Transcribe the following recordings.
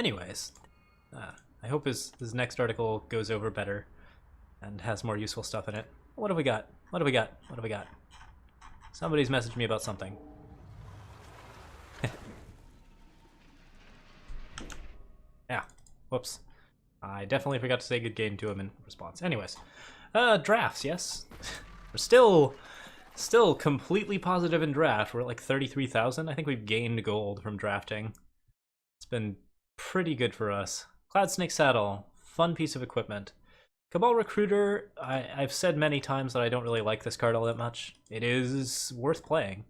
Anyways, I hope his next article goes over better and has more useful stuff in it. What have we got? What have we got? What have we got? Somebody's messaged me about something. Yeah, whoops. I definitely forgot to say good game to him in response. Anyways, drafts, yes. We're still completely positive in draft. We're at like 33,000. I think we've gained gold from drafting. It's been pretty good for us. Cloud Snake Saddle, fun piece of equipment. Cabal Recruiter, I've said many times that I don't really like this card all that much. It is worth playing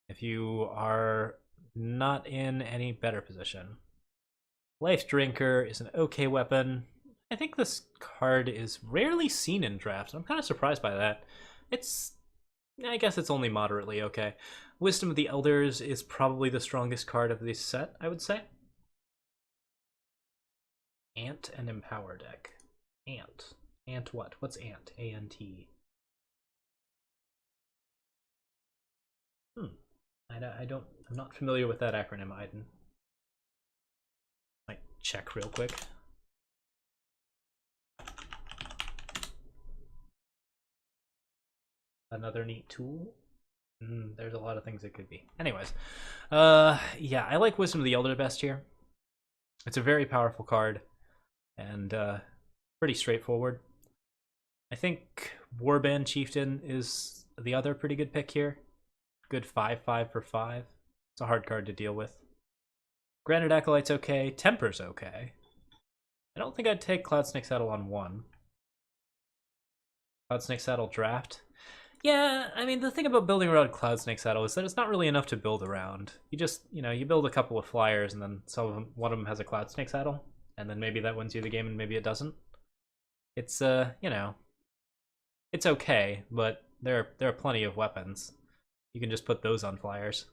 if you are not in any better position. Life Drinker is an okay weapon. I think this card is rarely seen in drafts. I'm kind of surprised by that. I guess it's only moderately okay. Wisdom of the Elders is probably the strongest card of this set, I would say. Ant and Empower deck. Ant. Ant what? What's Ant? A-N-T. I'm not familiar with that acronym, Aiden. Might check real quick. Another neat tool. There's a lot of things it could be. Anyways, yeah, I like Wisdom of the Elder best here. It's a very powerful card, and pretty straightforward. I think Warband Chieftain is the other pretty good pick here. Good 5/5 for 5. It's a hard card to deal with. Granite Acolyte's okay. Temper's okay. I don't think I'd take Cloud Snake Saddle on 1. Cloud Snake Saddle draft. Yeah, I mean, the thing about building around Cloud Snake Saddle is that it's not really enough to build around. You just, you build a couple of flyers, and then one of them has a Cloud Snake Saddle, and then maybe that wins you the game, and maybe it doesn't. It's, it's okay, but there are plenty of weapons. You can just put those on flyers.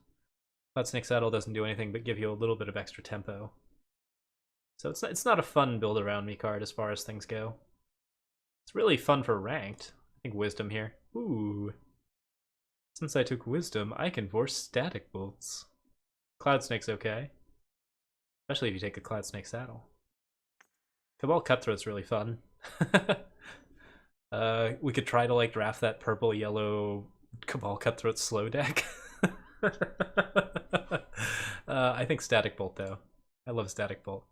Cloud Snake Saddle doesn't do anything but give you a little bit of extra tempo. So it's not a fun build around me card as far as things go. It's really fun for ranked. I think Wisdom here. Ooh. Since I took Wisdom, I can force Static Bolts. Cloud Snake's okay. Especially if you take a Cloud Snake Saddle. Cabal Cutthroat's really fun. We could try to like draft that purple-yellow Cabal Cutthroat slow deck. I think Static Bolt, though. I love Static Bolt.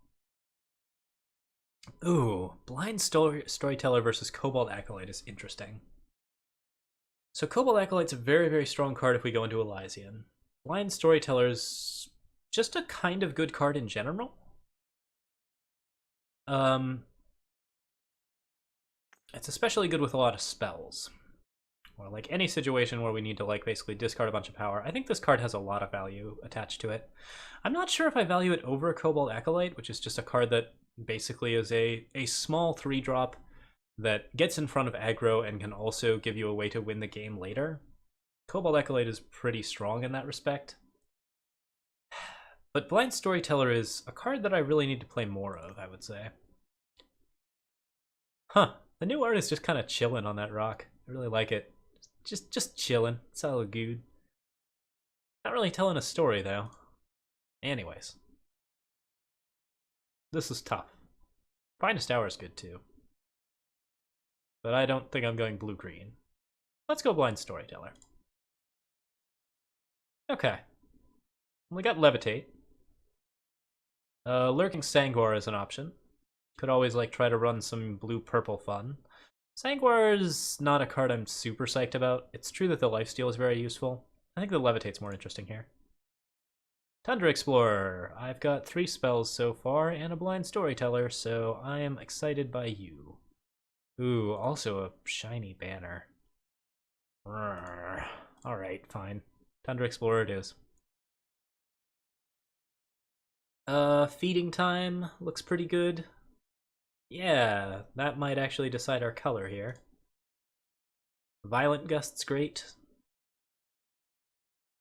Ooh, Blind Storyteller versus Cobalt Acolyte is interesting. So Cobalt Acolyte's a very, very strong card if we go into Elysian. Blind Storyteller's just a kind of good card in general. It's especially good with a lot of spells. Or like any situation where we need to like basically discard a bunch of power. I think this card has a lot of value attached to it. I'm not sure if I value it over Cobalt Acolyte, which is just a card that basically is a small 3-drop that gets in front of aggro and can also give you a way to win the game later. Cobalt Acolyte is pretty strong in that respect. But Blind Storyteller is a card that I really need to play more of, I would say. Huh, the new art is just kind of chilling on that rock. I really like it. Just chilling. It's all good. Not really telling a story, though. Anyways. This is tough. Finest Hour is good, too. But I don't think I'm going blue-green. Let's go Blind Storyteller. Okay. We got Levitate. Lurking Sanguar is an option. Could always like try to run some blue-purple fun. Sanguar is not a card I'm super psyched about. It's true that the lifesteal is very useful. I think the Levitate's more interesting here. Tundra Explorer. I've got 3 spells so far and a Blind Storyteller, so I am excited by you. Ooh, also a shiny banner. Alright, fine. Tundra Explorer it is. Feeding Time looks pretty good. Yeah, that might actually decide our color here. Violent Gust's great.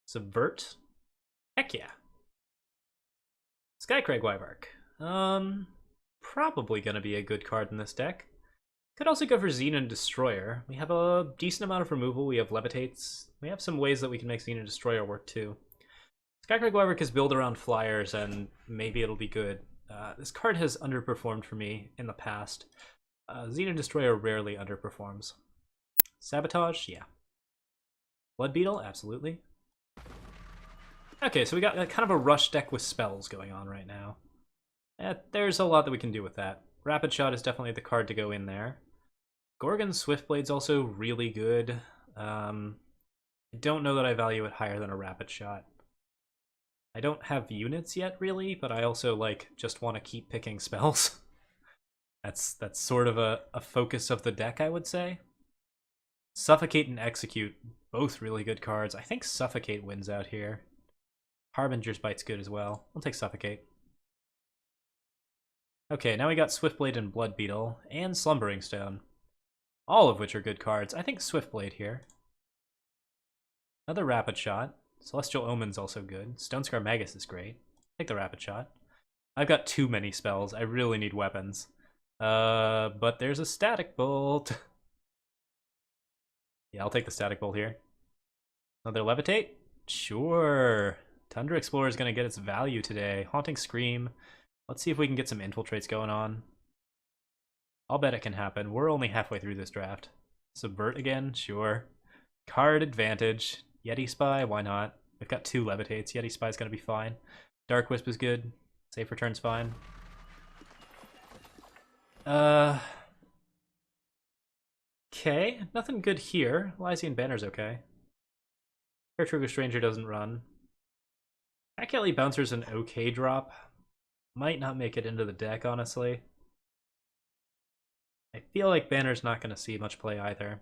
Subvert? Heck yeah. Skycrag Wyvark. Probably gonna be a good card in this deck. Could also go for Xenon Destroyer. We have a decent amount of removal. We have Levitates. We have some ways that we can make Xenon Destroyer work too. Skycrag Wyvark is built around flyers, and maybe it'll be good. This card has underperformed for me in the past. Xenon Destroyer rarely underperforms. Sabotage, yeah. Blood Beetle, absolutely. Okay, so we got kind of a rush deck with spells going on right now. There's a lot that we can do with that. Rapid Shot is definitely the card to go in there. Gorgon Swiftblade's also really good. I don't know that I value it higher than a Rapid Shot. I don't have units yet, really, but I also just want to keep picking spells. That's sort of a focus of the deck, I would say. Suffocate and Execute, both really good cards. I think Suffocate wins out here. Harbinger's Bite's good as well. I'll take Suffocate. Okay, now we got Swiftblade and Blood Beetle, and Slumbering Stone. All of which are good cards. I think Swiftblade here. Another Rapid Shot. Celestial Omen's also good. Stonescar Magus is great. Take the Rapid Shot. I've got too many spells. I really need weapons. But there's a Static Bolt. Yeah, I'll take the Static Bolt here. Another Levitate? Sure. Tundra Explorer is going to get its value today. Haunting Scream. Let's see if we can get some infiltrates going on. I'll bet it can happen. We're only halfway through this draft. Subvert again? Sure. Card Advantage. Yeti Spy? Why not? We've got 2 Levitates. Yeti Spy's going to be fine. Dark Wisp is good. Safe Return's fine. Okay, nothing good here. Lysian Banner's okay. Hair Trigger Stranger doesn't run. Back Alley Bouncer's an okay drop. Might not make it into the deck, honestly. I feel like Banner's not going to see much play either.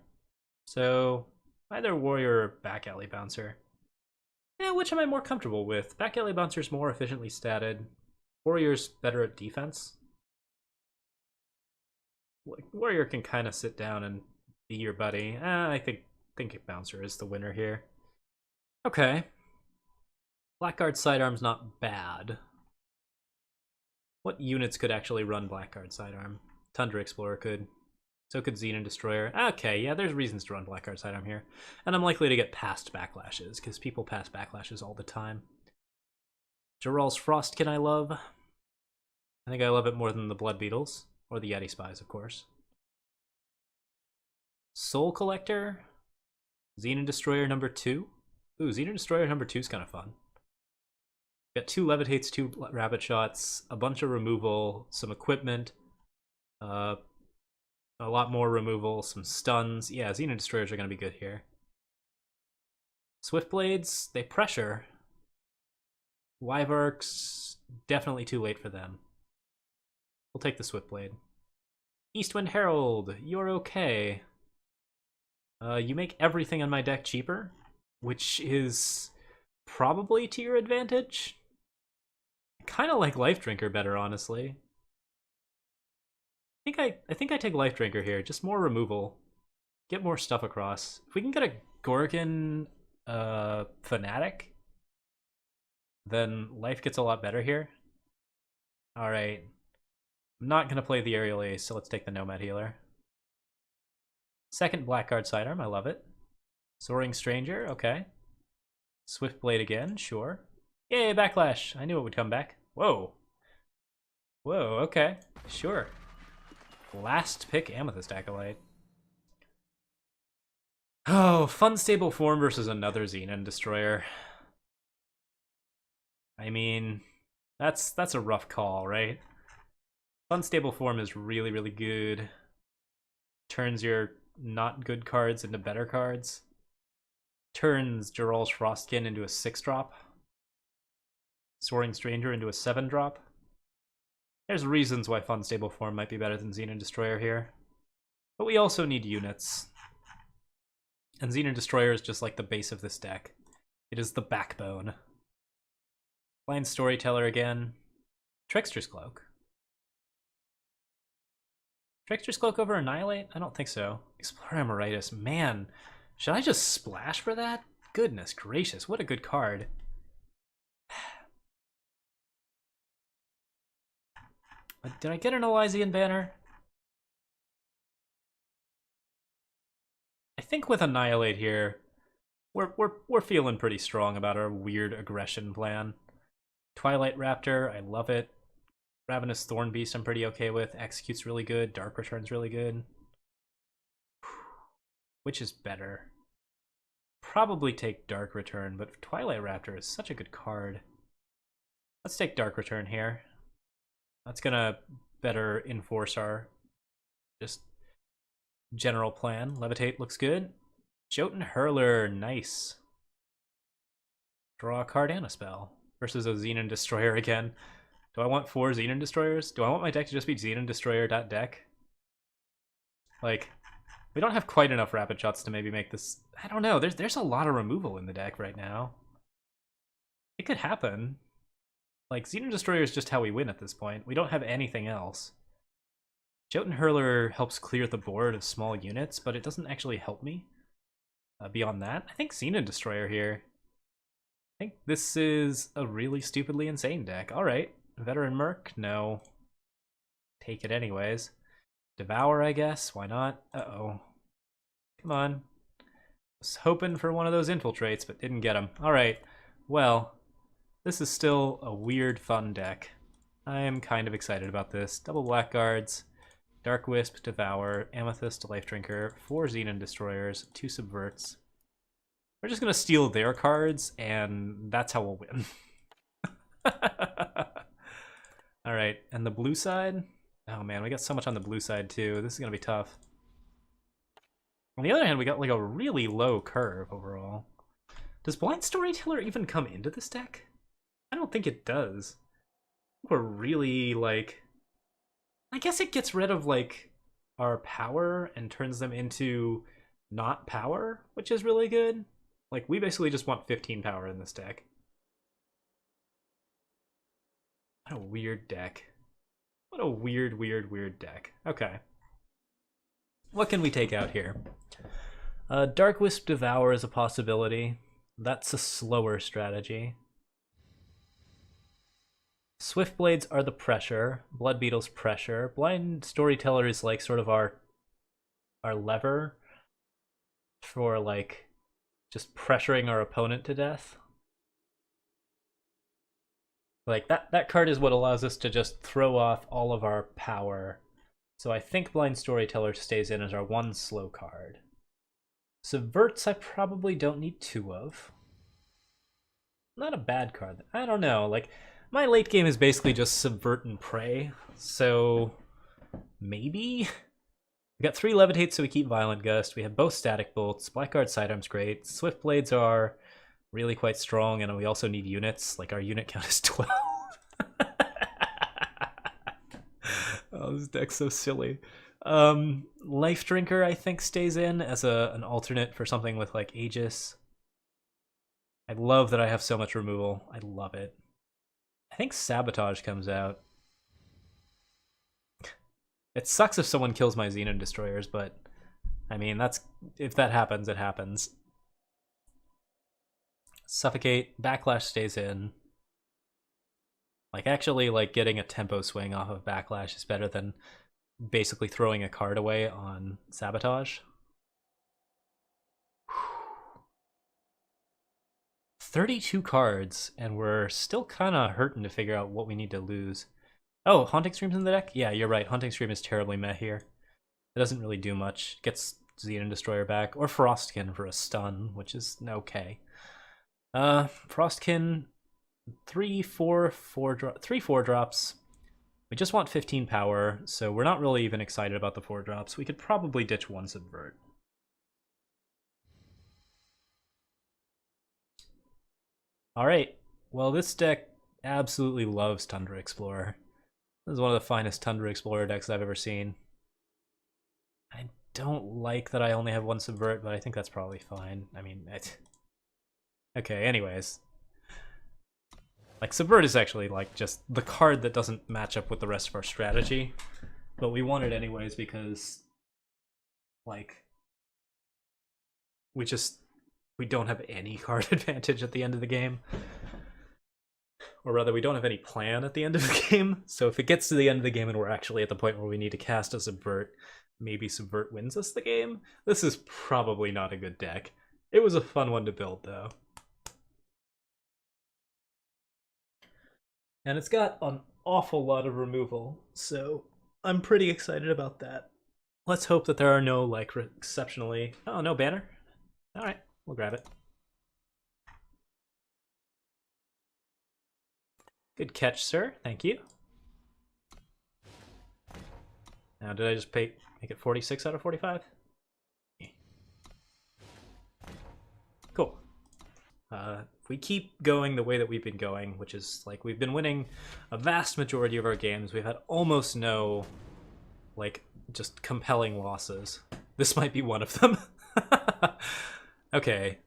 So, either Warrior or Back Alley Bouncer. Yeah, which am I more comfortable with? Back Alley Bouncer's more efficiently statted. Warrior's better at defense. Warrior can kind of sit down and be your buddy. I think Bouncer is the winner here. Okay. Blackguard Sidearm's not bad. What units could actually run Blackguard Sidearm? Tundra Explorer could. So could Xenon Destroyer. Okay, yeah, there's reasons to run Blackguard Sidearm here. And I'm likely to get past backlashes, because people pass backlashes all the time. Jaral's Frostkin I love. I think I love it more than the Blood Beetles. Or the Yeti Spies, of course. Soul Collector. Xenon Destroyer number 2. Ooh, Xenon Destroyer number 2 is kind of fun. Got 2 Levitates, 2 Rapid Shots, a bunch of removal, some equipment, a lot more removal, some stuns. Yeah, Xenon Destroyers are going to be good here. Swiftblades, they pressure. Wyvarks, definitely too late for them. We'll take the Swiftblade. Eastwind Herald, you're okay. You make everything on my deck cheaper, which is probably to your advantage. I kind of like Life Drinker better, honestly. I think I take Life Drinker here. Just more removal. Get more stuff across. If we can get a Gorgon Fanatic, then life gets a lot better here. Alright. I'm not going to play the Aerial Ace, so let's take the Nomad Healer. Second Blackguard Sidearm, I love it. Soaring Stranger, okay. Swiftblade again, sure. Yay, Backlash! I knew it would come back. Whoa. Whoa, okay. Sure. Last pick Amethyst Acolyte. Oh, Fun Stable Form versus another Xenon Destroyer. I mean, that's a rough call, right? Fun Stable Form is really, really good. Turns your not good cards into better cards. Turns Jaral's Frostkin into a 6-drop. Soaring Stranger into a 7-drop. There's reasons why Fun Stable Form might be better than Xenon Destroyer here. But we also need units. And Xenon Destroyer is just like the base of this deck. It is the backbone. Blind Storyteller again. Trickster's Cloak. Trickster's Cloak over Annihilate? I don't think so. Explorer Emeritus. Man, should I just splash for that? Goodness gracious, what a good card. Did I get an Elysian Banner? I think with Annihilate here, we're feeling pretty strong about our weird aggression plan. Twilight Raptor, I love it. Ravenous Thorn Beast I'm pretty okay with. Execute's really good. Dark Return's really good. Which is better? Probably take Dark Return, but Twilight Raptor is such a good card. Let's take Dark Return here. That's gonna better enforce our just general plan. Levitate looks good. Jotun Hurler, nice. Draw a card and a spell. Versus a Xenon Destroyer again. Do I want 4 Xenon Destroyers? Do I want my deck to just be Xenon Destroyer.deck? Like, we don't have quite enough Rapid Shots to maybe make this... I don't know, there's a lot of removal in the deck right now. It could happen. Like, Xenon Destroyer is just how we win at this point. We don't have anything else. Jotun Hurler helps clear the board of small units, but it doesn't actually help me. Beyond that, I think Xenon Destroyer here. I think this is a really stupidly insane deck. Alright, Veteran Merc? No. Take it anyways. Devour, I guess. Why not? Uh-oh. Come on. Was hoping for one of those infiltrates, but didn't get them. Alright, well, this is still a weird, fun deck. I am kind of excited about this. Double Blackguards, Dark Wisp, Devour, Amethyst, Life Drinker, 4 Xenon Destroyers, 2 Subverts. We're just gonna steal their cards, and that's how we'll win. Alright, and the blue side? Oh man, we got so much on the blue side too. This is gonna be tough. On the other hand, we got like a really low curve overall. Does Blind Storyteller even come into this deck? I don't think it does. We're really like... I guess it gets rid of like our power and turns them into not power, which is really good. Like, we basically just want 15 power in this deck. What a weird deck. What a weird, weird, weird deck. Okay. What can we take out here? Dark Wisp Devour is a possibility. That's a slower strategy. Swiftblades are the pressure. Blood Beetle's pressure. Blind Storyteller is like sort of our lever for like just pressuring our opponent to death. Like, that card is what allows us to just throw off all of our power. So I think Blind Storyteller stays in as our 1 slow card. Subverts I probably don't need 2 of. Not a bad card. I don't know, like, my late game is basically just Subvert and Pray, so maybe? We got 3 Levitates, so we keep Violent Gust. We have both Static Bolts. Blackguard Sidearm's great. Swift Blades are really quite strong, and we also need units. Like, our unit count is 12. Oh, this deck's so silly. Life Drinker, I think, stays in as an alternate for something with, like, Aegis. I love that I have so much removal. I love it. I think Sabotage comes out. It sucks if someone kills my Xenon Destroyers, but I mean, if that happens, it happens. Suffocate, Backlash stays in. Like, actually, like, getting a tempo swing off of Backlash is better than basically throwing a card away on Sabotage. 32 cards, and we're still kind of hurting to figure out what we need to lose. Oh, Haunting Stream's in the deck? Yeah, you're right. Haunting Stream is terribly meh here. It doesn't really do much. Gets Xenon Destroyer back, or Frostkin for a stun, which is okay. Frostkin, 3/4 drops. We just want 15 power, so we're not really even excited about the 4 drops. We could probably ditch 1 Subvert. Alright, well, this deck absolutely loves Tundra Explorer. This is one of the finest Tundra Explorer decks I've ever seen. I don't like that I only have 1 Subvert, but I think that's probably fine. I mean, okay, anyways. Like, Subvert is actually, like, just the card that doesn't match up with the rest of our strategy. But we want it anyways because, like, we don't have any card advantage at the end of the game. Or rather, we don't have any plan at the end of the game. So if it gets to the end of the game and we're actually at the point where we need to cast a Subvert, maybe Subvert wins us the game. This is probably not a good deck. It was a fun one to build, though. And it's got awful lot of removal, so I'm pretty excited about that. Let's hope that there are no, like, exceptionally... Oh, no banner? Alright, we'll grab it. Good catch, sir. Thank you. Now, did I just make it 46 out of 45? Cool. If we keep going the way that we've been going, which is, like, we've been winning a vast majority of our games, we've had almost no, like, just compelling losses. This might be one of them. Okay.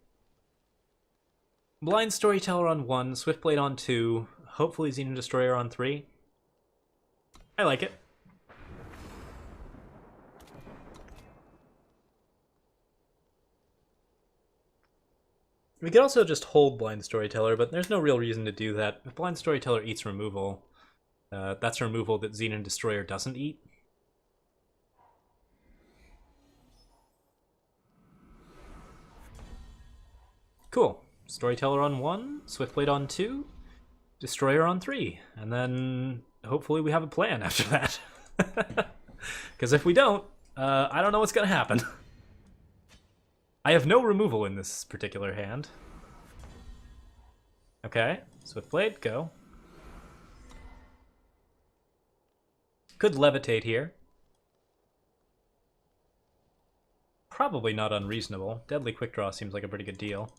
Blind Storyteller on 1, Swiftblade on 2, hopefully Xenon Destroyer on 3. I like it. We could also just hold Blind Storyteller, but there's no real reason to do that. If Blind Storyteller eats removal, that's removal that Xenon Destroyer doesn't eat. Cool. Storyteller on 1, Swiftblade on 2, Destroyer on 3, and then hopefully we have a plan after that. Because if we don't, I don't know what's going to happen. I have no removal in this particular hand. Okay, Swiftblade, go. Could levitate here. Probably not unreasonable. Deadly Quick Draw seems like a pretty good deal.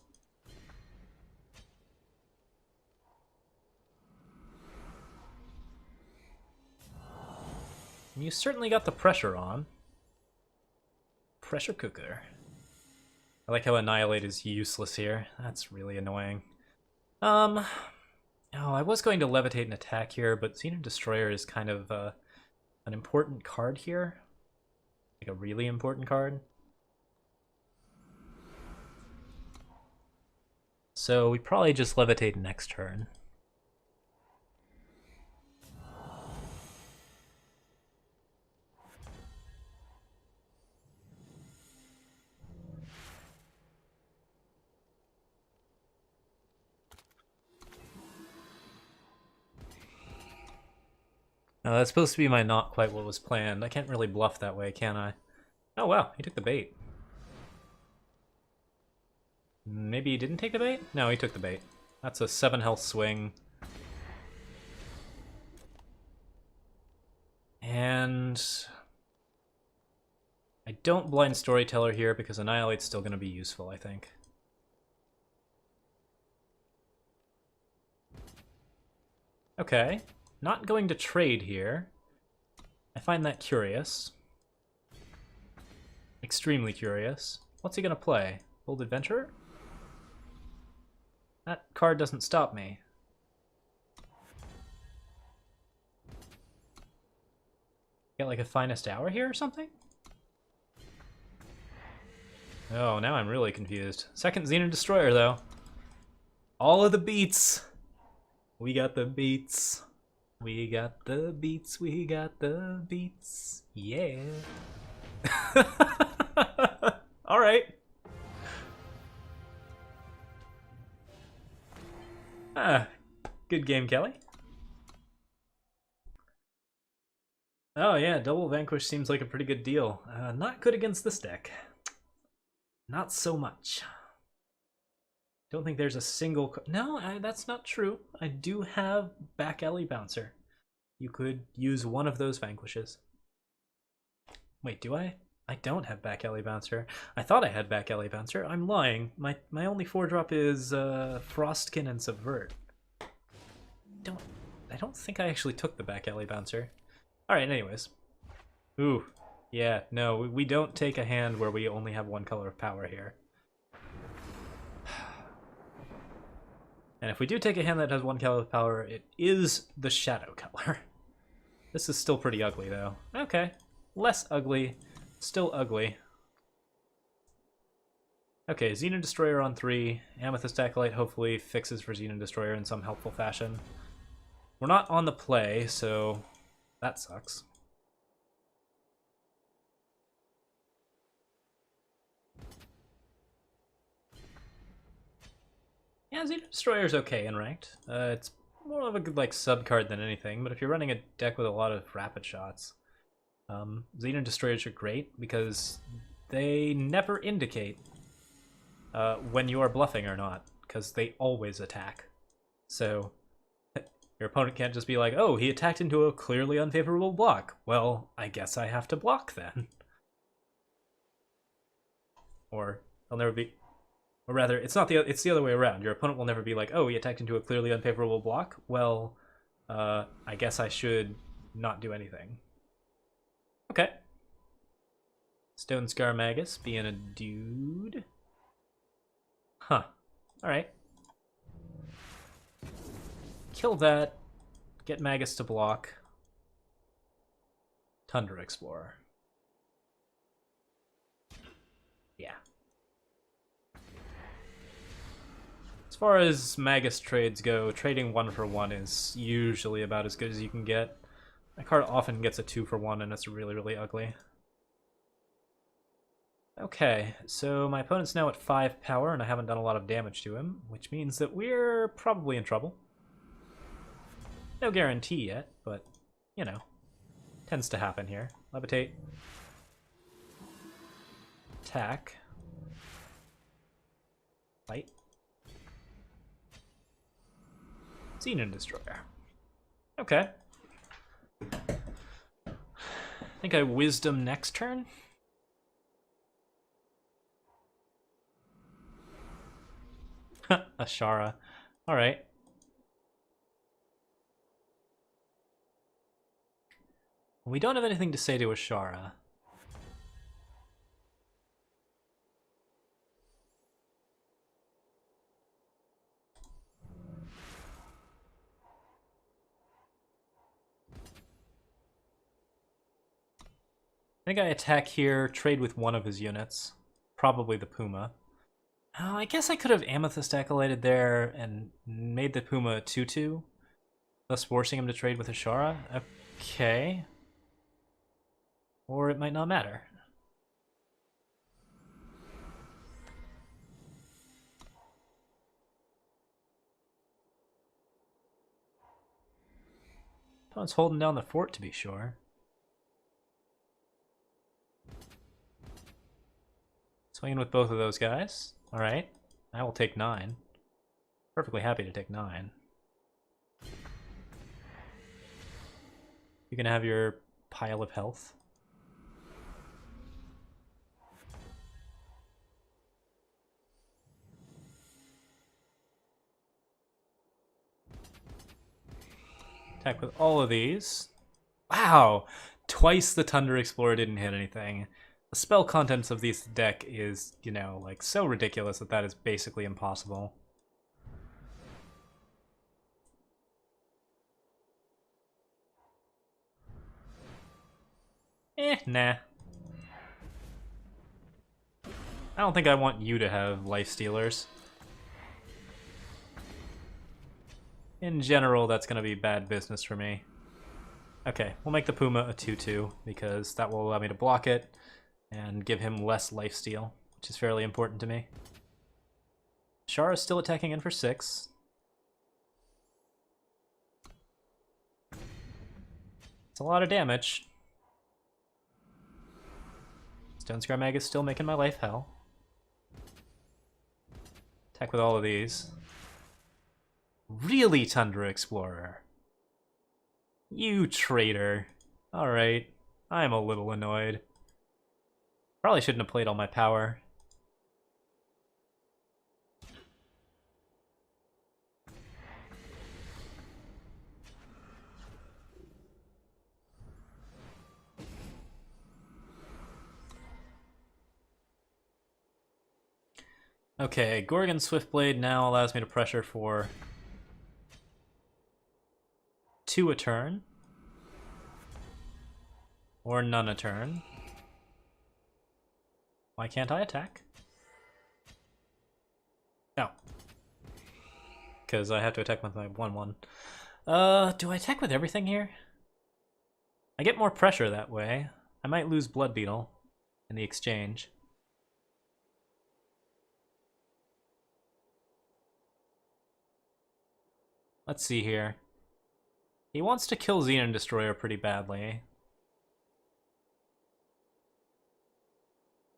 You certainly got the pressure on. Pressure cooker. I like how Annihilate is useless here. That's really annoying. Oh, I was going to Levitate and attack here, but Xenon Destroyer is kind of an important card here. Like a really important card. So we probably just Levitate next turn. That's supposed to be my not quite what was planned. I can't really bluff that way, can I? Oh wow, he took the bait. Maybe he didn't take the bait? No, he took the bait. That's a 7 health swing. And I don't Blind Storyteller here because Annihilate's still going to be useful, I think. Okay. Not going to trade here. I find that curious. Extremely curious. What's he gonna play? Bold Adventurer? That card doesn't stop me. Get like a Finest Hour here or something? Oh, now I'm really confused. Second Xenon Destroyer, though. All of the beats! We got the beats. We got the beats, we got the beats, yeah. Alright. Good game, Kelly. Oh yeah, double Vanquish seems like a pretty good deal. Not good against this deck. Not so much. Don't think there's a single... No, that's not true. I do have Back Alley Bouncer. You could use one of those Vanquishes. Wait, do I? I don't have Back Alley Bouncer. I thought I had Back Alley Bouncer. I'm lying. My only 4-drop is Frostkin and Subvert. I don't think I actually took the Back Alley Bouncer. Alright, anyways. Ooh. Yeah, no, we don't take a hand where we only have one color of power here. And if we do take a hand that has one color of power, it is the shadow color. This is still pretty ugly, though. Okay. Less ugly. Still ugly. Okay, Xenon Destroyer on 3. Amethyst Acolyte hopefully fixes for Xenon Destroyer in some helpful fashion. We're not on the play, so that sucks. Yeah, Xenon Destroyer's okay in ranked. It's more of a good like sub card than anything. But if you're running a deck with a lot of rapid shots, Xenon Destroyers are great because they never indicate when you are bluffing or not, because they always attack. So your opponent can't just be like, oh, he attacked into a clearly unfavorable block. Well, I guess I have to block then. Or they'll never be, or rather, it's the other way around. Your opponent will never be like, oh, he attacked into a clearly unfavorable block. Well, I guess I should not do anything. Okay. Stone Scar Magus being a dude. Huh. Alright. Kill that. Get Magus to block. Tundra Explorer. Yeah. As far as Magus trades go, trading 1-for-1 is usually about as good as you can get. My card often gets a 2-for-1 and it's really, really ugly. Okay, so my opponent's now at 5 power and I haven't done a lot of damage to him, which means that we're probably in trouble. No guarantee yet, but, you know, tends to happen here. Levitate. Attack. Fight. Xenon Destroyer. Okay. I think I Wisdom next turn? Ashara. Alright. We don't have anything to say to Ashara. I think I attack here, trade with one of his units. Probably the Puma. Oh, I guess I could have Amethyst Acolyted there and made the Puma a 2-2, thus forcing him to trade with Ashara. Okay. Or it might not matter. Opponent's holding down the fort to be sure. Swinging with both of those guys. Alright. I will take 9. Perfectly happy to take 9. You can have your pile of health. Attack with all of these. Wow! Twice the Tundra Explorer didn't hit anything. The spell contents of this deck is, you know, like so ridiculous that is basically impossible. Nah. I don't think I want you to have life stealers. In general, that's going to be bad business for me. Okay, we'll make the Puma a 2-2 because that will allow me to block it and give him less lifesteal, which is fairly important to me. Shara is still attacking in for 6. It's a lot of damage. Stone Scar Mag is still making my life hell. Attack with all of these. Really, Tundra Explorer? You traitor. Alright, I'm a little annoyed. Probably shouldn't have played all my power. Okay, Gorgon Swiftblade now allows me to pressure for 2 a turn. Or none a turn. Why can't I attack? No. Because I have to attack with my 1-1. Do I attack with everything here? I get more pressure that way. I might lose Blood Beetle in the exchange. Let's see here. He wants to kill Xenon Destroyer pretty badly.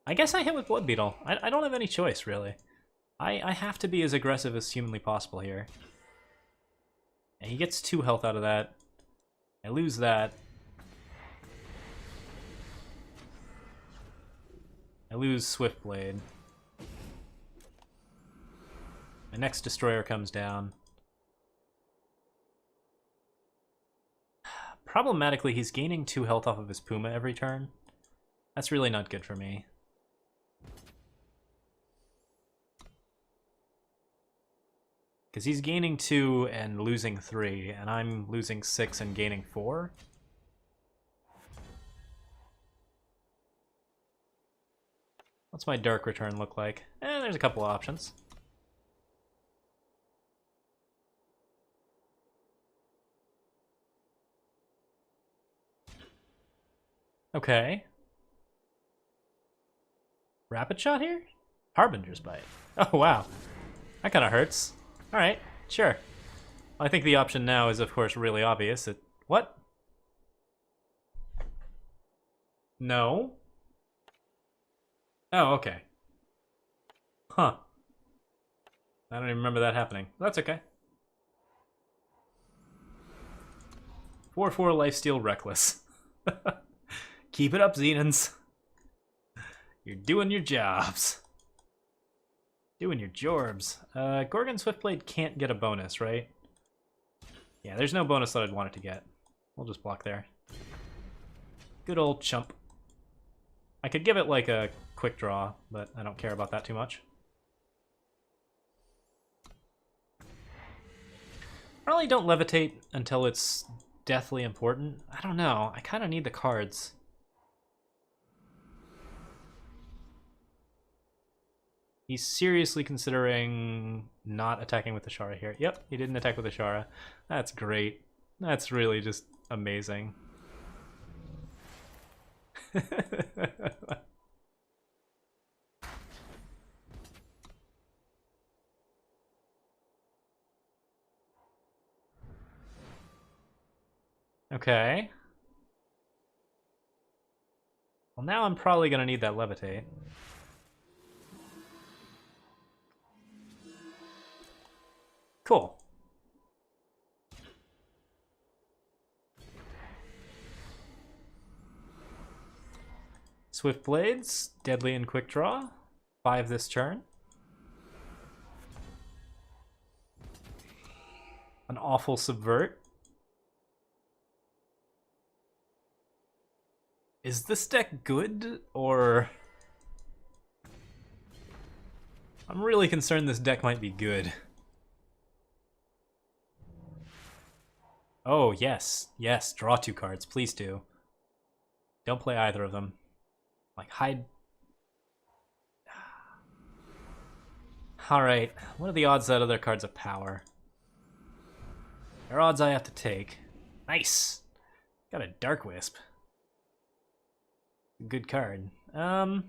I guess I hit with Blood Beetle. I don't have any choice, really. I have to be as aggressive as humanly possible here. And he gets 2 health out of that. I lose that. I lose Swiftblade. My next Destroyer comes down. Problematically, he's gaining 2 health off of his Puma every turn. That's really not good for me. Because he's gaining 2 and losing 3, and I'm losing 6 and gaining 4. What's my Dark Return look like? There's a couple of options. Okay. Rapid Shot here? Harbinger's Bite. Oh, wow. That kind of hurts. Alright, sure. I think the option now is, of course, really obvious. What? No? Oh, okay. Huh. I don't even remember that happening. That's okay. 4/4 Lifesteal Reckless. Keep it up, Xenons. You're doing your jobs. Doing your jorbs. Gorgon Swiftblade can't get a bonus, right? Yeah, there's no bonus that I'd want it to get. We'll just block there. Good old chump. I could give it like a quick draw, but I don't care about that too much. Probably don't levitate until it's deathly important. I don't know. I kind of need the cards. He's seriously considering not attacking with the Shara here. Yep, he didn't attack with the Shara. That's great. That's really just amazing. Okay. Well, now I'm probably gonna need that levitate. Cool. Swift Blades, deadly and quick draw. 5 this turn. An awful subvert. Is this deck good, or... I'm really concerned this deck might be good. Oh, yes. Yes, draw 2 cards. Please do. Don't play either of them. Like, hide... Alright, what are the odds that other cards have power? There are odds I have to take. Nice! Got a Dark Wisp. Good card. Alright,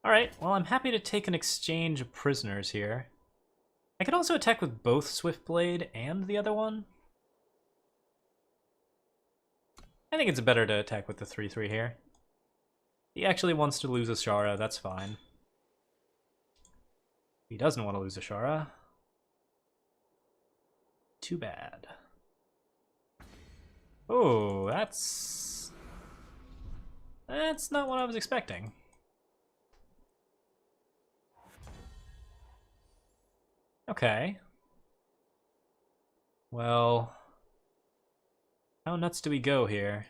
well, I'm happy to take an exchange of prisoners here. I could also attack with both Swiftblade and the other one. I think it's better to attack with the 3/3 here. He actually wants to lose a Shara, that's fine. He doesn't want to lose a Shara. Too bad. Oh, that's not what I was expecting. Okay. Well, how nuts do we go here?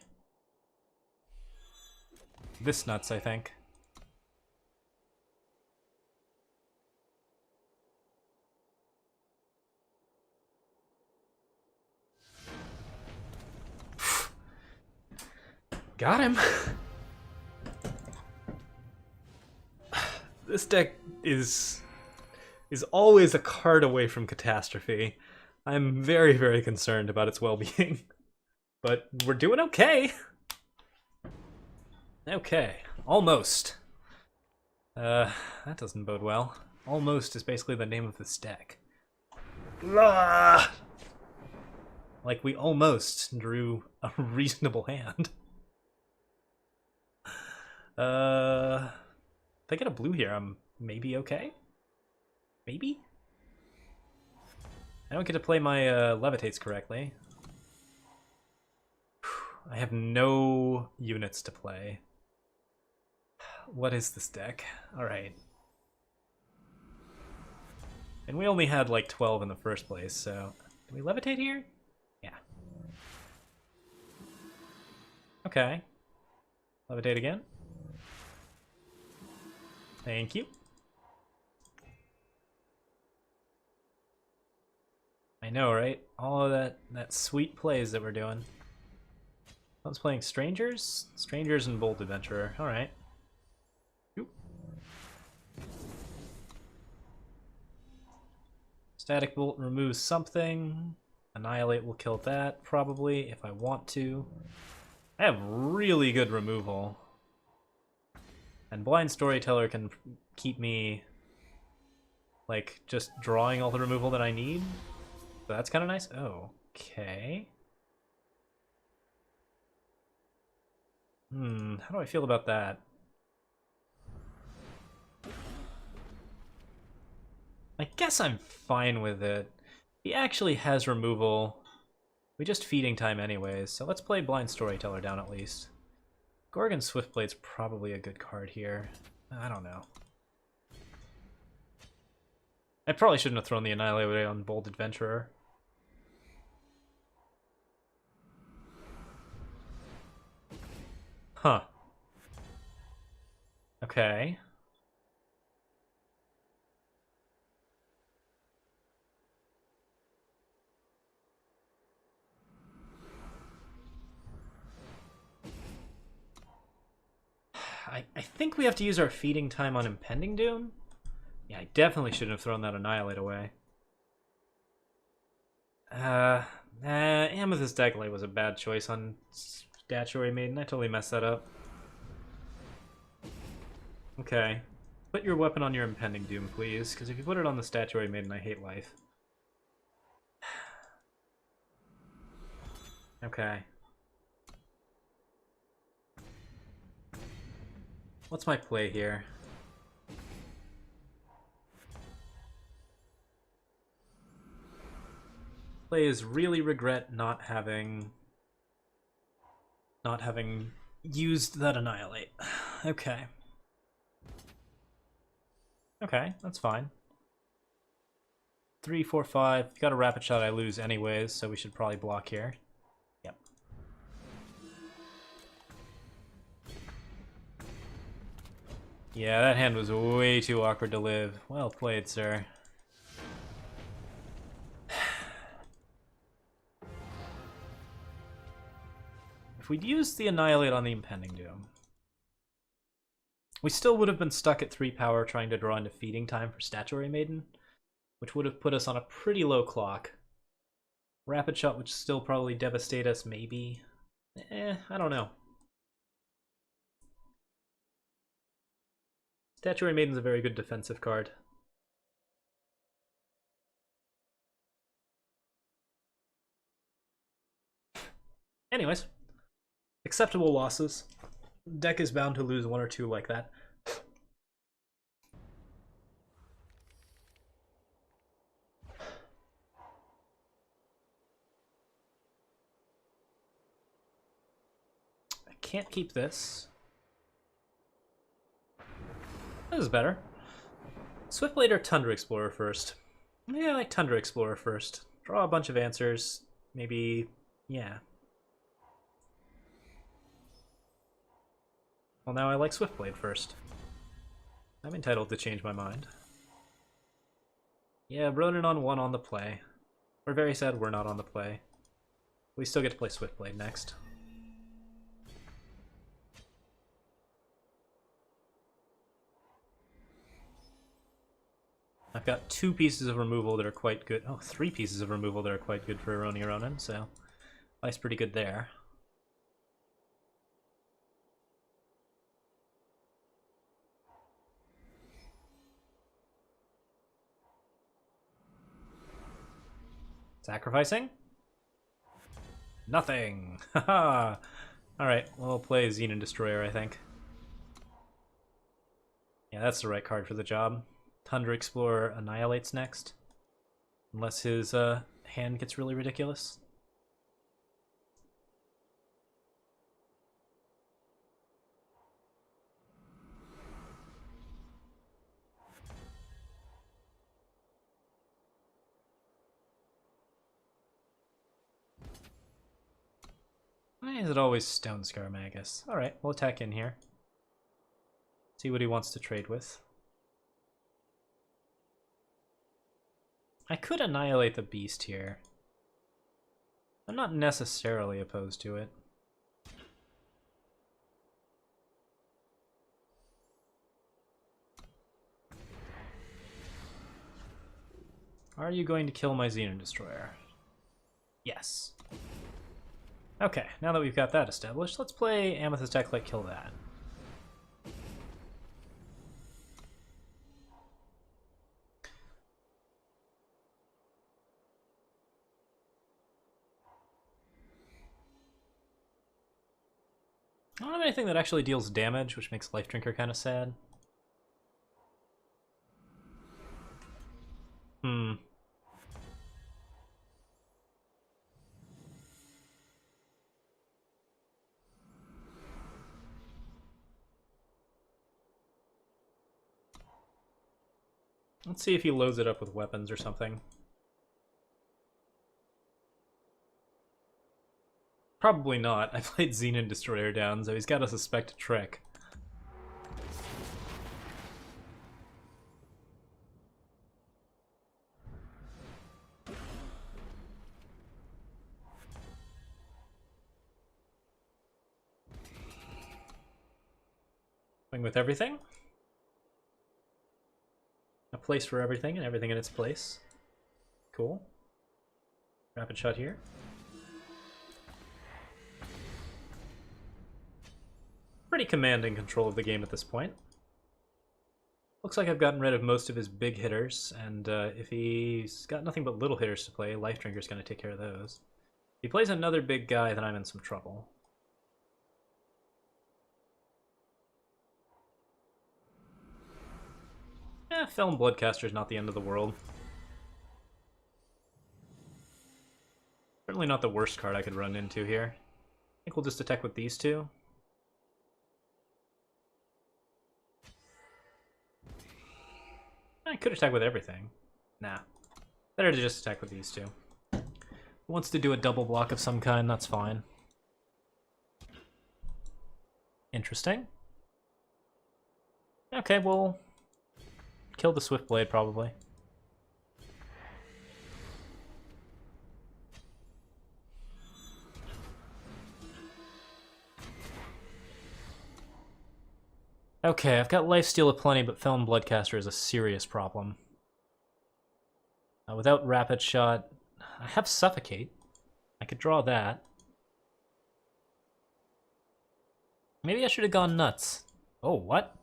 This nuts, I think. Got him. This deck is always a card away from catastrophe. I'm very, very concerned about its well-being. But we're doing okay. Okay, almost. That doesn't bode well. Almost is basically the name of this deck. Ah! Like, we almost drew a reasonable hand. If I get a blue here, I'm maybe okay? Maybe? I don't get to play my levitates correctly. I have no units to play. What is this deck? Alright. And we only had like 12 in the first place, so... Do we levitate here? Yeah. Okay. Levitate again. Thank you. I know, right? All of that sweet plays that we're doing. I was playing Strangers? Strangers and Bold Adventurer. Alright. Static Bolt removes something. Annihilate will kill that, probably, if I want to. I have really good removal. And Blind Storyteller can keep me, like, just drawing all the removal that I need. So that's kind of nice. Oh, okay. How do I feel about that? I guess I'm fine with it. He actually has removal. We just feeding time anyways, so let's play Blind Storyteller down at least. Gorgon Swiftblade's probably a good card here. I don't know. I probably shouldn't have thrown the Annihilate on Bold Adventurer. Huh. Okay. I think we have to use our feeding time on Impending Doom. Yeah, I definitely shouldn't have thrown that Annihilate away. Amethyst Decklight was a bad choice on Statuary Maiden. I totally messed that up. Okay. Put your weapon on your Impending Doom, please, because if you put it on the Statuary Maiden, I hate life. Okay. What's my play here? Play is really regret not having used that Annihilate. Okay. Okay, that's fine. 3, 4, 5. Got a rapid shot I lose anyways, so we should probably block here. Yep. Yeah, that hand was way too awkward to live. Well played, sir. If we'd used the Annihilate on the Impending Doom, we still would have been stuck at 3 power trying to draw into feeding time for Statuary Maiden, which would have put us on a pretty low clock. Rapid Shot would still probably devastate us, maybe. I don't know. Statuary Maiden's a very good defensive card. Anyways, acceptable losses. Deck is bound to lose 1 or 2 like that. I can't keep this. This is better. Swiftblade or Tundra Explorer first? Yeah, I like Tundra Explorer first. Draw a bunch of answers. Maybe, yeah. Well, now I like Swiftblade first. I'm entitled to change my mind. Yeah, Ronin on 1 on the play. We're very sad we're not on the play. We still get to play Swiftblade next. I've got 2 pieces of removal that are quite good. Oh, 3 pieces of removal that are quite good for Aroni Ronin, so life's pretty good there. Sacrificing? Nothing! Haha! Alright, we'll play Xenon Destroyer, I think. Yeah, that's the right card for the job. Tundra Explorer annihilates next. Unless his hand gets really ridiculous. Why is it always Stone Scar Magus? Alright, we'll attack in here. See what he wants to trade with. I could annihilate the beast here. I'm not necessarily opposed to it. Are you going to kill my Xenon Destroyer? Yes. Okay, now that we've got that established, let's play Amethyst Acolyte Kill That. I don't have anything that actually deals damage, which makes Life Drinker kind of sad. Let's see if he loads it up with weapons or something. Probably not. I played Xenon Destroyer down, so he's got to suspect a trick. Going with everything. A place for everything and everything in its place. Cool. Rapid shot here. Pretty commanding control of the game at this point. Looks like I've gotten rid of most of his big hitters, and if he's got nothing but little hitters to play, Life Drinker's going to take care of those. If he plays another big guy, then I'm in some trouble. Felon Bloodcaster's not the end of the world. Certainly not the worst card I could run into here. I think we'll just attack with these two. I could attack with everything. Nah. Better to just attack with these two. If he wants to do a double block of some kind, that's fine. Interesting. Okay, we'll kill the Swiftblade, probably. Okay, I've got lifesteal aplenty, but Felon Bloodcaster is a serious problem. Without Rapid Shot, I have Suffocate. I could draw that. Maybe I should have gone nuts. Oh, what?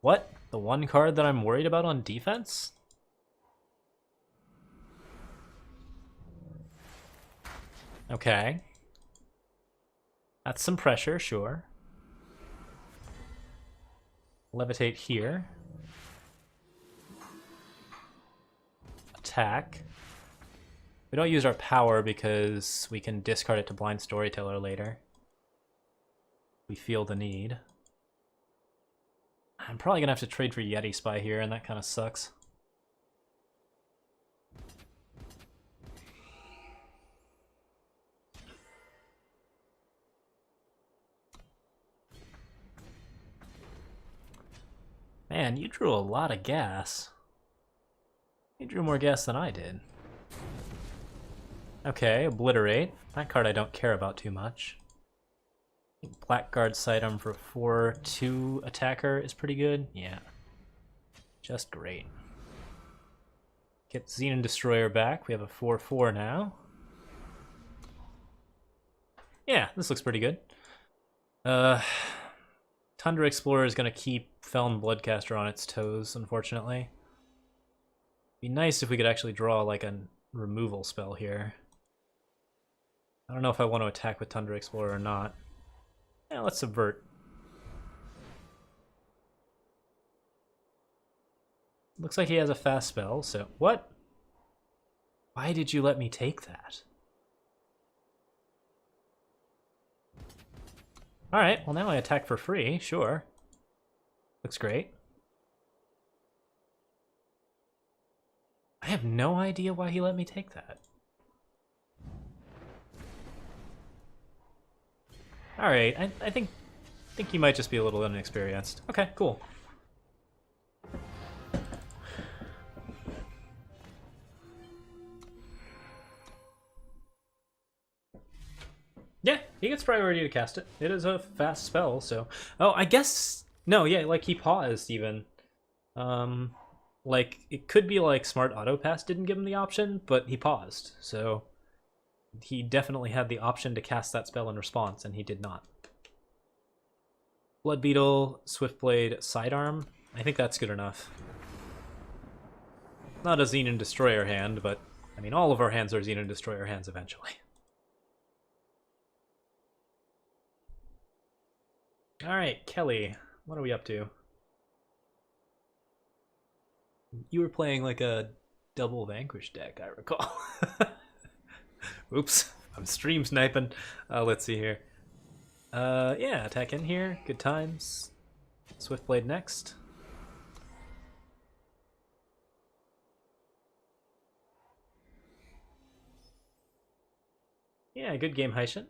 What? The one card that I'm worried about on defense? Okay. That's some pressure, sure. Levitate here. Attack. We don't use our power because we can discard it to Blind Storyteller later. We feel the need. I'm probably gonna have to trade for Yeti Spy here, and that kind of sucks. Man, you drew a lot of gas. You drew more gas than I did. Okay, Obliterate. That card I don't care about too much. Blackguard Sidearm for 4/2 attacker is pretty good. Yeah. Just great. Get Xenon Destroyer back. We have a 4/4 now. Yeah, this looks pretty good. Tundra Explorer is going to keep Felon Bloodcaster on its toes, unfortunately. Be nice if we could actually draw like a removal spell here. I don't know if I want to attack with Tundra Explorer or not. Yeah, let's subvert. Looks like he has a fast spell, so... What? Why did you let me take that? Alright, well now I attack for free, sure. Looks great. I have no idea why he let me take that. Alright, I think he might just be a little inexperienced. Okay, cool. Yeah, he gets priority to cast it. It is a fast spell, so... Oh, I guess... No, yeah, like, he paused, even. Like, it could be, like, Smart Auto Pass didn't give him the option, but he paused, so... He definitely had the option to cast that spell in response, and he did not. Blood Beetle, Swiftblade, Sidearm. I think that's good enough. Not a Xenon Destroyer hand, but... I mean, all of our hands are Xenon Destroyer hands eventually. Alright, Kelly, what are we up to? You were playing like a double Vanquish deck, I recall. Oops, I'm stream sniping. Let's see here. Yeah, attack in here, good times. Swiftblade next. Yeah, good game, Heishin.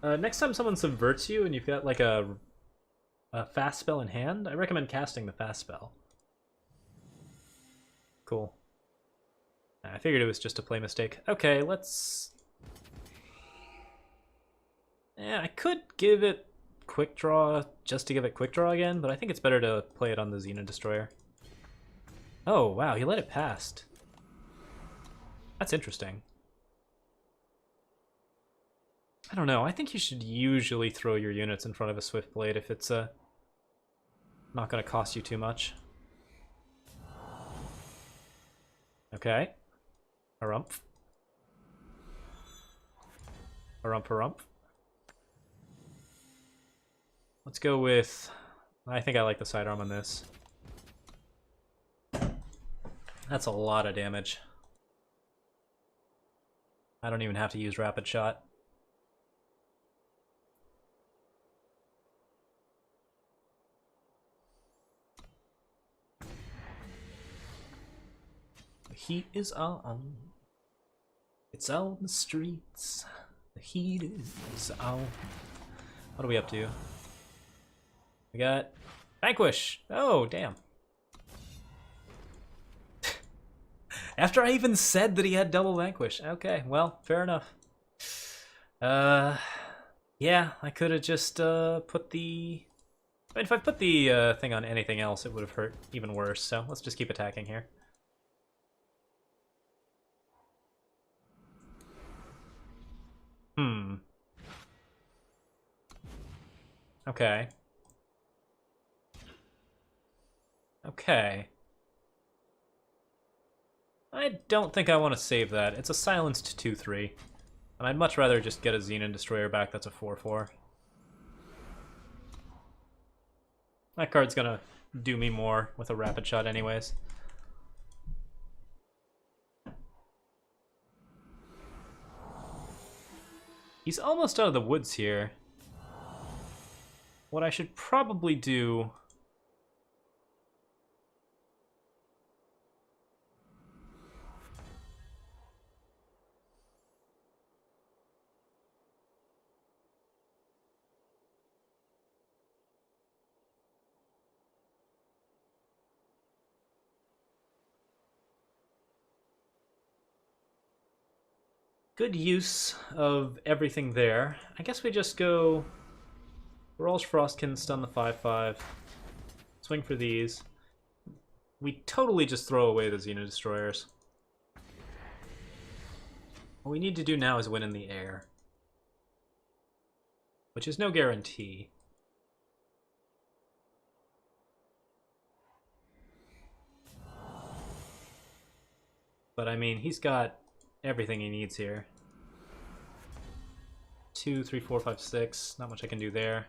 Next time someone subverts you and you've got like a fast spell in hand, I recommend casting the fast spell. Cool. I figured it was just a play mistake. Okay, let's... Yeah, I could give it quick draw just to give it quick draw again, but I think it's better to play it on the Xenon Destroyer. Oh, wow, he let it past. That's interesting. I don't know, I think you should usually throw your units in front of a Swiftblade if it's not going to cost you too much. Okay. Harumph. Harumph, harumph. Let's go with... I think I like the sidearm on this. That's a lot of damage. I don't even have to use Rapid Shot. The heat is on. It's on the streets. The heat is on. What are we up to? We got Vanquish. Oh, damn. After I even said that he had double Vanquish. Okay, well, fair enough. Yeah, I could have just put the... I mean, if I put the thing on anything else, it would have hurt even worse, so let's just keep attacking here. Okay. Okay. I don't think I want to save that. It's a silenced 2-3. And I'd much rather just get a Xenon Destroyer back that's a 4-4. That card's gonna do me more with a Rapid Shot anyways. He's almost out of the woods here. What I should probably do... Good use of everything there. I guess we just go... Barrage Frostkin, stun the 5-5. Swing for these. We totally just throw away the Xenon Destroyers. What we need to do now is win in the air. Which is no guarantee. But I mean, he's got everything he needs here. 2, 3, 4, 5, 6. Not much I can do there.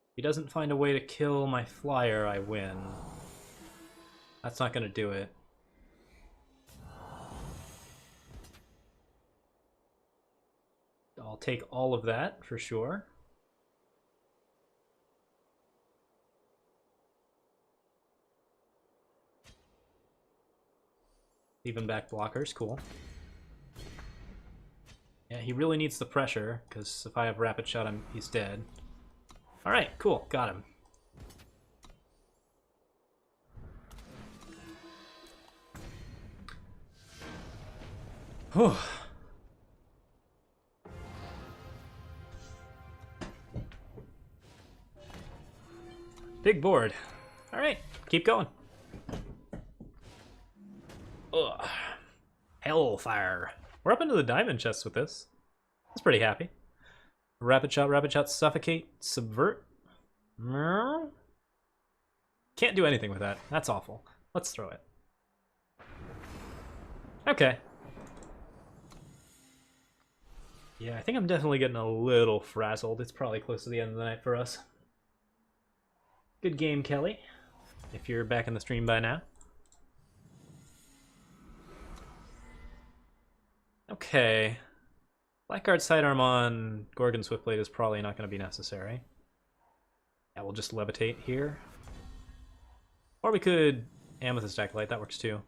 If he doesn't find a way to kill my flyer, I win. That's not going to do it. I'll take all of that for sure. Even back blockers, cool. Yeah, he really needs the pressure, because if I have rapid shot, he's dead. Alright, cool, got him. Whew. Big board. Alright, keep going. Ugh. Hellfire. We're up into the diamond chest with this. That's pretty happy. Rapid shot, suffocate, subvert. Can't do anything with that. That's awful. Let's throw it. Okay. Yeah, I think I'm definitely getting a little frazzled. It's probably close to the end of the night for us. Good game, Kelly. If you're back in the stream by now. Okay. Blackguard sidearm on Gorgon Swiftblade is probably not going to be necessary. Yeah, we'll just levitate here. Or we could Amethyst Acolyte, that works too.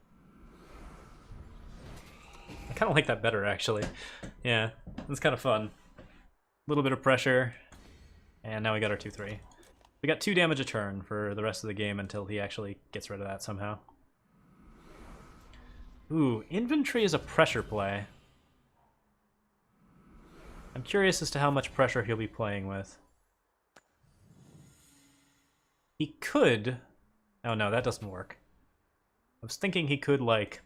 I kind of like that better, actually. Yeah, it's kind of fun. A little bit of pressure, and now we got our 2-3. We got 2 damage a turn for the rest of the game until he actually gets rid of that somehow. Ooh, infantry is a pressure play. I'm curious as to how much pressure he'll be playing with. He could... Oh no, that doesn't work. I was thinking he could, like,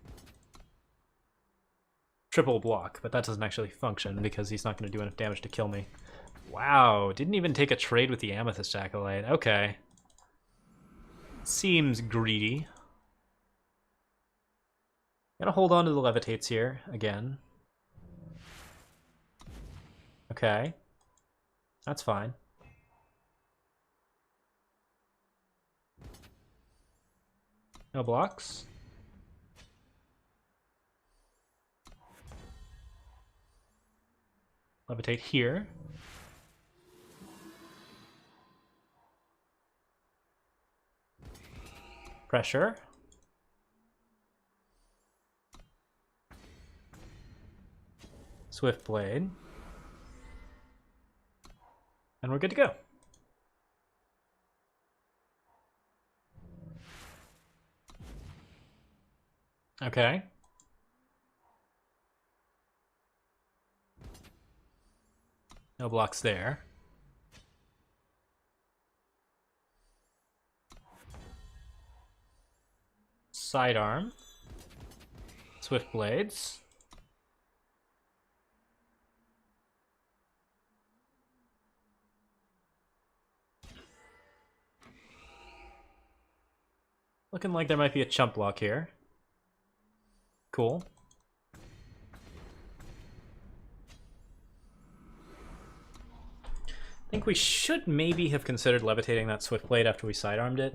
triple block, but that doesn't actually function because he's not going to do enough damage to kill me. Wow, didn't even take a trade with the Amethyst Acolyte. Okay. Seems greedy. Gotta hold on to the levitates here, again. Okay. That's fine. No blocks. Levitate here. Pressure. Swift Blade. And we're good to go. Okay. No blocks there. Sidearm. Swift Blades. Looking like there might be a chump block here. Cool. I think we should maybe have considered levitating that Swift Blade after we sidearmed it,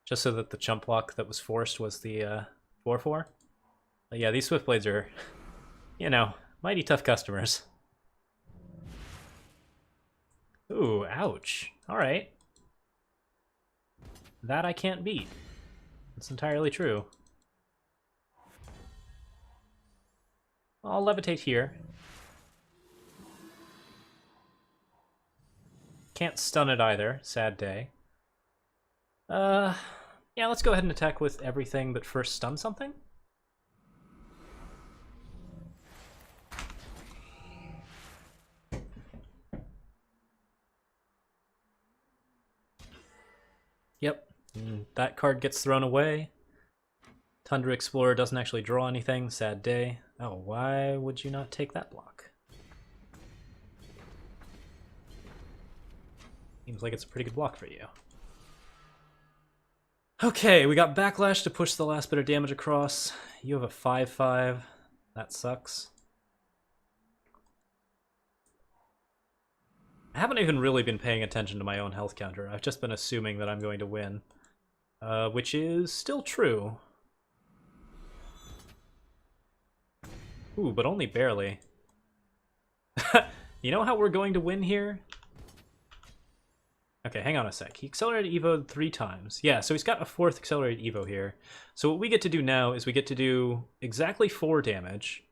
just so that the chump block that was forced was the 4-4. But yeah, these Swift Blades are, you know, mighty tough customers. Ooh, ouch. Alright. That I can't beat. That's entirely true. I'll levitate here. Can't stun it either. Sad day. Yeah, let's go ahead and attack with everything, but first stun something? Yep, that card gets thrown away. Tundra Explorer doesn't actually draw anything. Sad day. Oh, why would you not take that block? Seems like it's a pretty good block for you. Okay, we got Backlash to push the last bit of damage across. You have a 5/5. That sucks. I haven't even really been paying attention to my own health counter. I've just been assuming that I'm going to win. Which is still true. Ooh, but only barely. You know how we're going to win here? Okay, hang on a sec. He accelerated Evo 3 times. Yeah, so he's got a 4th accelerated Evo here. So what we get to do now is we get to do exactly 4 damage.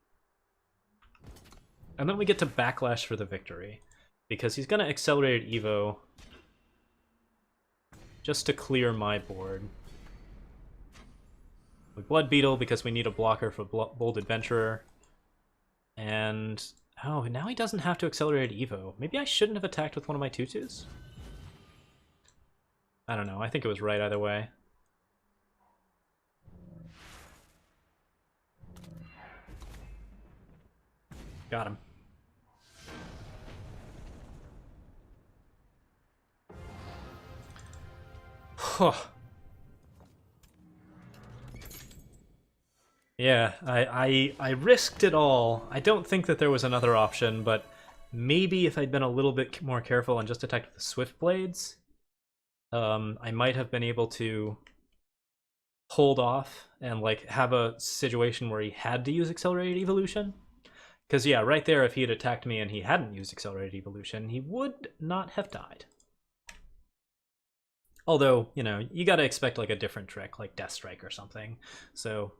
And then we get to Backlash for the victory. Because he's going to accelerate Evo just to clear my board. We Blood Beetle because we need a blocker for Bold Adventurer. And... oh, now he doesn't have to accelerate Evo. Maybe I shouldn't have attacked with one of my tutus? I don't know. I think it was right either way. Got him. Yeah, I risked it all. I don't think that there was another option, but maybe if I'd been a little bit more careful and just attacked with the Swift Blades, I might have been able to hold off and like have a situation where he had to use Accelerated Evolution. Because yeah, right there, if he had attacked me and he hadn't used Accelerated Evolution, he would not have died. Although, you know, you gotta expect like a different trick, like Death Strike or something. So,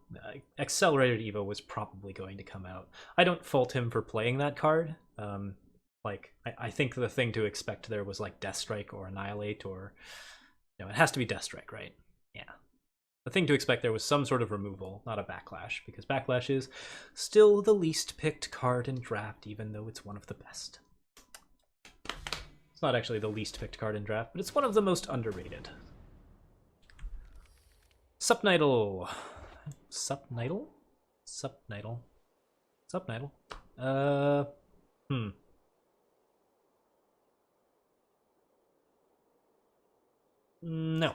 Accelerated Evo was probably going to come out. I don't fault him for playing that card. I think the thing to expect there was like Death Strike or Annihilate or... you know, it has to be Death Strike, right? Yeah. The thing to expect there was some sort of removal, not a Backlash, because Backlash is still the least picked card in Draft, even though it's one of the best. It's not actually the least picked card in Draft, but it's one of the most underrated. Subnital. Subnital? Subnital. Subnital. No.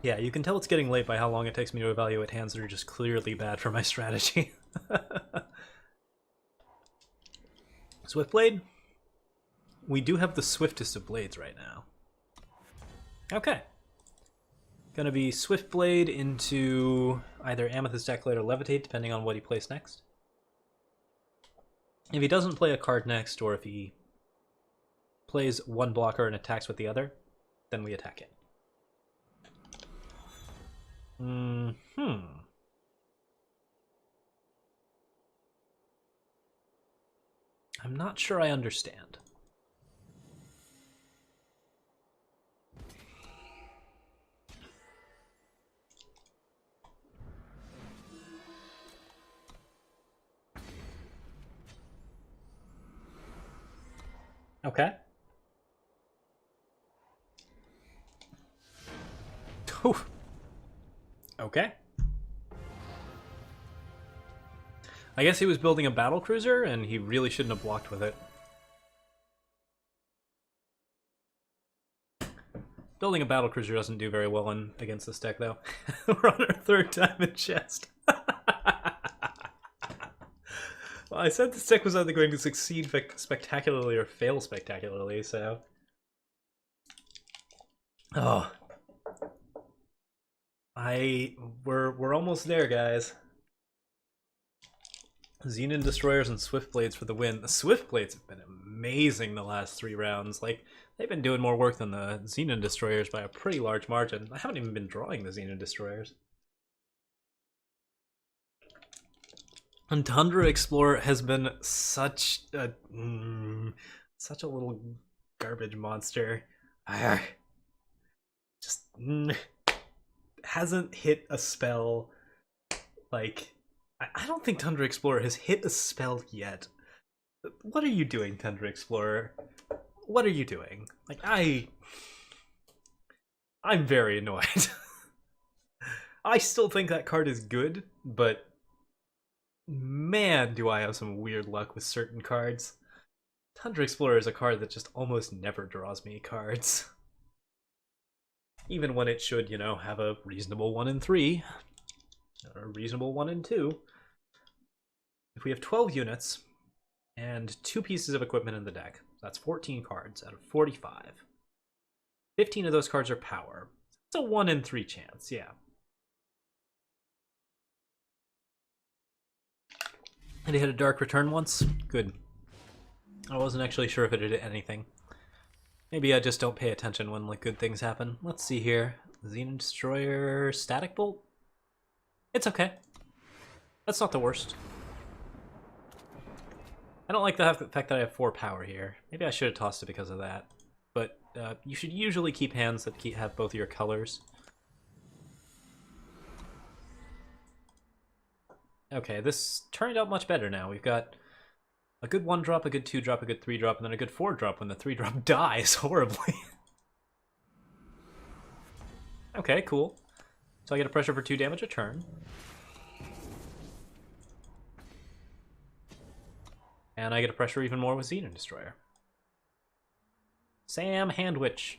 Yeah, you can tell it's getting late by how long it takes me to evaluate hands that are just clearly bad for my strategy. Swiftblade? We do have the swiftest of blades right now. Okay. Gonna be Swiftblade into either Amethyst Acolyte or Levitate, depending on what he plays next. If he doesn't play a card next, or if he plays one blocker and attacks with the other, then we attack it. I'm not sure I understand. Okay. Oof. Okay. I guess he was building a battle cruiser, and he really shouldn't have blocked with it. Building a battle cruiser doesn't do very well against this deck, though. We're on our 3rd time in chest. Well, I said this deck was either going to succeed spectacularly or fail spectacularly, so... oh. We're almost there, guys. Xenon Destroyers and Swiftblades for the win. The Swiftblades have been amazing the last 3 rounds. Like, they've been doing more work than the Xenon Destroyers by a pretty large margin. I haven't even been drawing the Xenon Destroyers. And Tundra Explorer has been such a little garbage monster. Just hasn't hit a spell. Like, I don't think Tundra Explorer has hit a spell yet. What are you doing, Tundra Explorer? What are you doing? Like, I'm very annoyed. I still think that card is good, but Man, do I have some weird luck with certain cards. Tundra Explorer is a card that just almost never draws me cards. Even when it should, you know, have a reasonable 1 in 3, or a reasonable 1 in 2. If we have 12 units and 2 pieces of equipment in the deck, that's 14 cards out of 45. 15 of those cards are power. It's a 1 in 3 chance, yeah. And it hit a Dark Return once? Good. I wasn't actually sure if it did anything. Maybe I just don't pay attention when like good things happen. Let's see here. Xenon Destroyer, Static Bolt? It's okay. That's not the worst. I don't like the fact that I have 4 power here. Maybe I should have tossed it because of that. But you should usually keep hands that have both of your colors. Okay, this turned out much better now. We've got a good 1-drop, a good 2-drop, a good 3-drop, and then a good 4-drop when the 3-drop dies horribly. Okay, cool. So I get a pressure for 2 damage a turn. And I get a pressure even more with Xenon Destroyer. Sam Handwitch.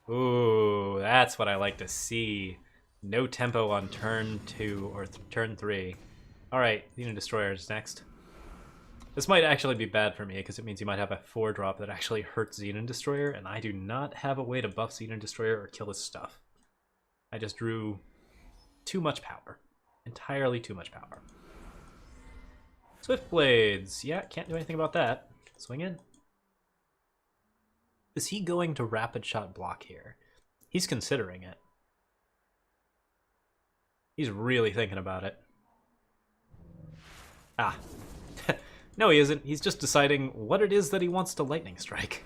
Ooh, that's what I like to see. No tempo on turn 2 or turn 3. Alright, Xenon Destroyer is next. This might actually be bad for me, because it means you might have a 4-drop that actually hurts Xenon Destroyer, and I do not have a way to buff Xenon Destroyer or kill his stuff. I just drew too much power. Entirely too much power. Swift Blades. Yeah, can't do anything about that. Swing in. Is he going to Rapid Shot block here? He's considering it. He's really thinking about it. Ah. No, he isn't. He's just deciding what it is that he wants to Lightning Strike.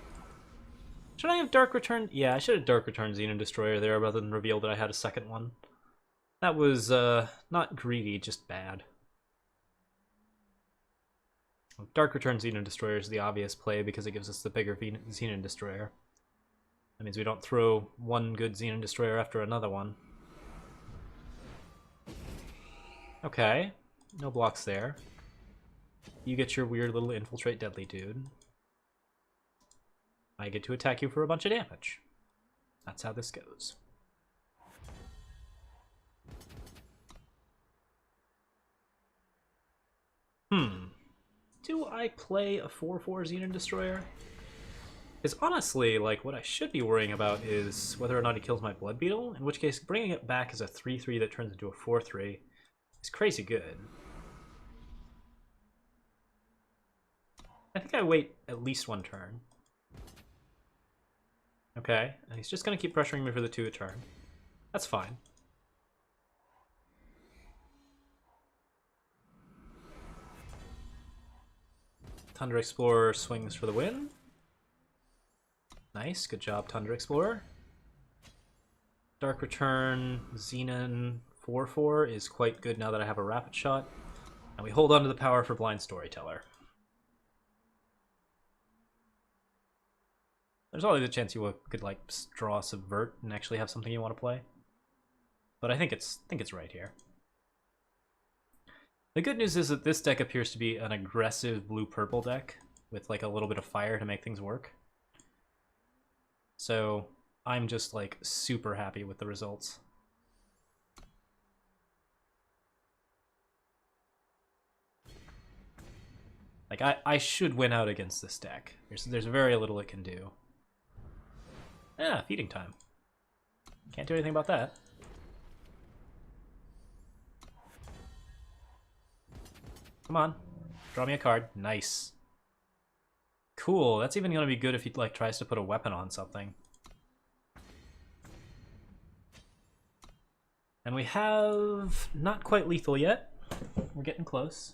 Should I have Dark Return? Yeah, I should have Dark Return Xenon Destroyer there rather than reveal that I had a second one. That was, not greedy, just bad. Dark Return Xenon Destroyer is the obvious play because it gives us the bigger Xenon Destroyer. That means we don't throw one good Xenon Destroyer after another one. Okay, no blocks there. You get your weird little Infiltrate Deadly dude. I get to attack you for a bunch of damage. That's how this goes. Do I play a 4/4 Xenon Destroyer? Because honestly, like, what I should be worrying about is whether or not he kills my Blood Beetle, in which case bringing it back as a 3/3 that turns into a 4/3 is crazy good. I think I wait at least 1 turn. Okay, and he's just going to keep pressuring me for the 2 a turn. That's fine. Tundra Explorer swings for the win. Nice, good job, Tundra Explorer. Dark Return, Xenon 4/4 is quite good now that I have a Rapid Shot. And we hold on to the power for Blind Storyteller. There's always a chance you could like draw Subvert and actually have something you want to play. But I think it's right here. The good news is that this deck appears to be an aggressive blue-purple deck with like a little bit of fire to make things work. So I'm just like super happy with the results. Like I should win out against this deck. There's very little it can do. Ah, Feeding Time. Can't do anything about that. Come on. Draw me a card. Nice. Cool. That's even going to be good if he like tries to put a weapon on something. And we have not quite lethal yet. We're getting close.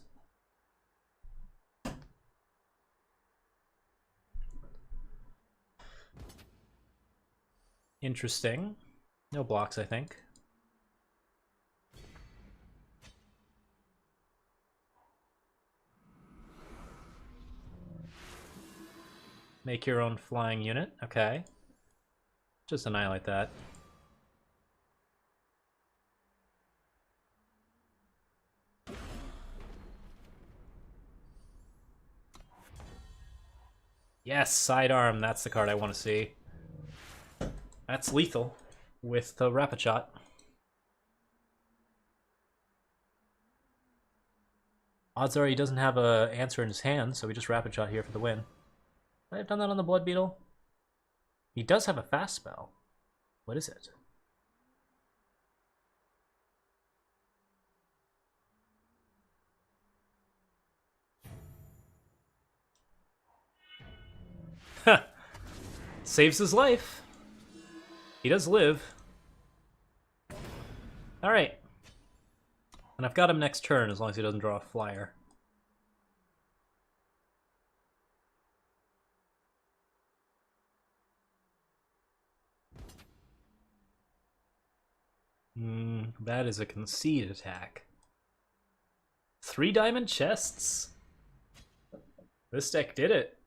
Interesting. No blocks, I think. Make your own flying unit. Okay. Just annihilate that. Yes, sidearm. That's the card I want to see. That's lethal with the rapid shot. Odds are he doesn't have a answer in his hand, so we just rapid shot here for the win. Might have done that on the Blood Beetle. He does have a fast spell. What is it? Saves his life. He does live. Alright. And I've got him next turn as long as he doesn't draw a flyer. That is a concede attack. 3 diamond chests? This deck did it.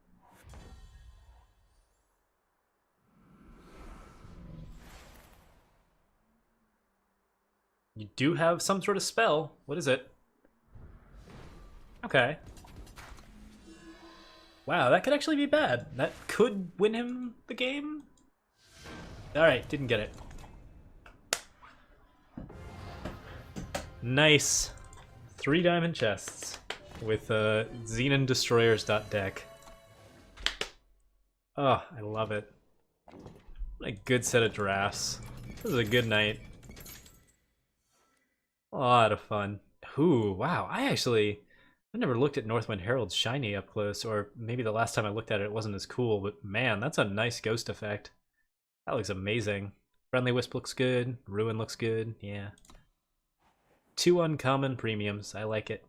You do have some sort of spell. What is it? Okay. Wow, that could actually be bad. That could win him the game? Alright, didn't get it. Nice. 3 diamond chests with Xenon Destroyers deck. Oh, I love it. What a good set of drafts. This is a good night. A lot of fun. Ooh, wow. I never looked at Northwind Herald's shiny up close, or maybe the last time I looked at it, it wasn't as cool, but man, that's a nice ghost effect. That looks amazing. Friendly Wisp looks good. Ruin looks good. Yeah. 2 uncommon premiums. I like it.